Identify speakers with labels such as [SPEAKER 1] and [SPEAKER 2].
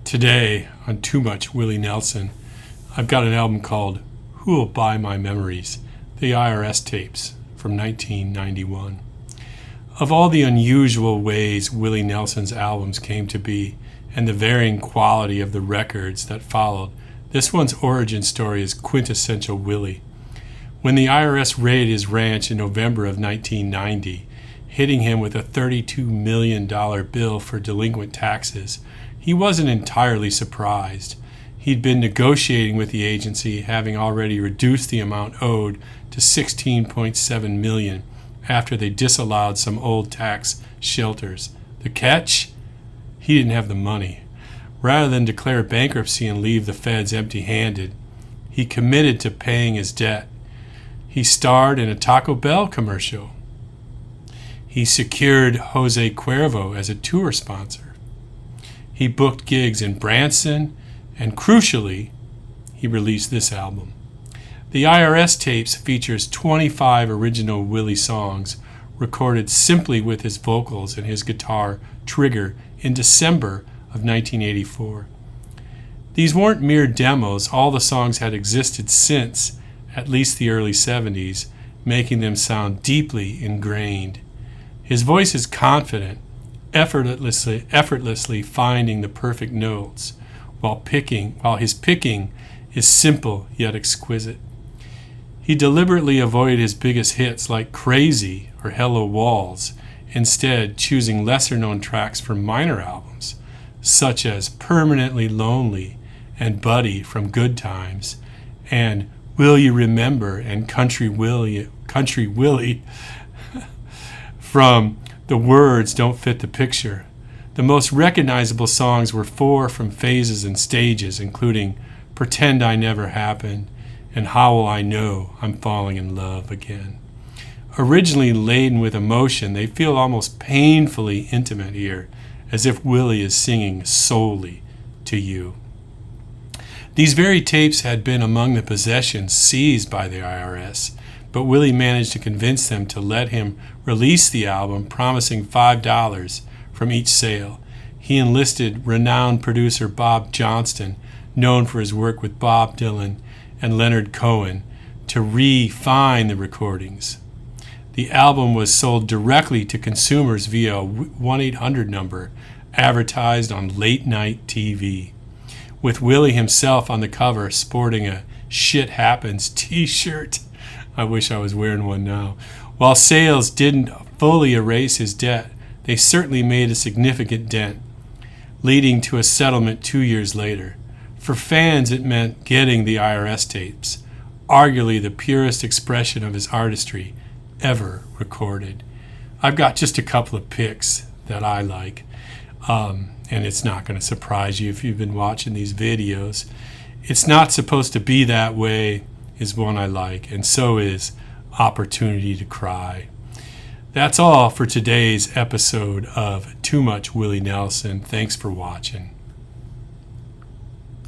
[SPEAKER 1] Today, on Too Much Willie Nelson, I've got an album called Who'll Buy My Memories? The IRS Tapes from 1991. Of all the unusual ways Willie Nelson's albums came to be and the varying quality of the records that followed, this one's origin story is quintessential Willie. When the IRS raided his ranch in November of 1990, hitting him with a $32 million bill for delinquent taxes, he wasn't entirely surprised. He'd been negotiating with the agency, having already reduced the amount owed to $16.7 million after they disallowed some old tax shelters. The catch? He didn't have the money. Rather than declare bankruptcy and leave the feds empty-handed, he committed to paying his debt. He starred in a Taco Bell commercial. He secured Jose Cuervo as a tour sponsor. He booked gigs in Branson, and crucially, he released this album. The IRS Tapes features 25 original Willie songs recorded simply with his vocals and his guitar trigger in December of 1984. These weren't mere demos. All the songs had existed since at least the early 70s, making them sound deeply ingrained. His voice is confident, effortlessly finding the perfect notes, while his picking is simple yet exquisite. He deliberately avoided his biggest hits like Crazy or Hello Walls, instead choosing lesser-known tracks from minor albums, such as Permanently Lonely and Buddy from Good Times, and Will You Remember and Country Willie from The Words Don't Fit the Picture. The most recognizable songs were four from Phases and Stages, including Pretend I Never Happened and How Will I Know I'm Falling in Love Again. Originally laden with emotion, they feel almost painfully intimate here, as if Willie is singing solely to you. These very tapes had been among the possessions seized by the IRS, but Willie managed to convince them to let him release the album, promising $5 from each sale. He enlisted renowned producer Bob Johnston, known for his work with Bob Dylan and Leonard Cohen, to refine the recordings. The album was sold directly to consumers via a 1-800 number advertised on late-night TV, with Willie himself on the cover sporting a Shit Happens t-shirt. I wish I was wearing one now. While sales didn't fully erase his debt, they certainly made a significant dent, leading to a settlement 2 years later. For fans, it meant getting the IRS tapes, arguably the purest expression of his artistry ever recorded. I've got just a couple of picks that I like, and it's not going to surprise you if you've been watching these videos. It's Not Supposed to Be That Way is one I like, and so is Opportunity to Cry. That's all for today's episode of Too Much Willie Nelson. Thanks for watching.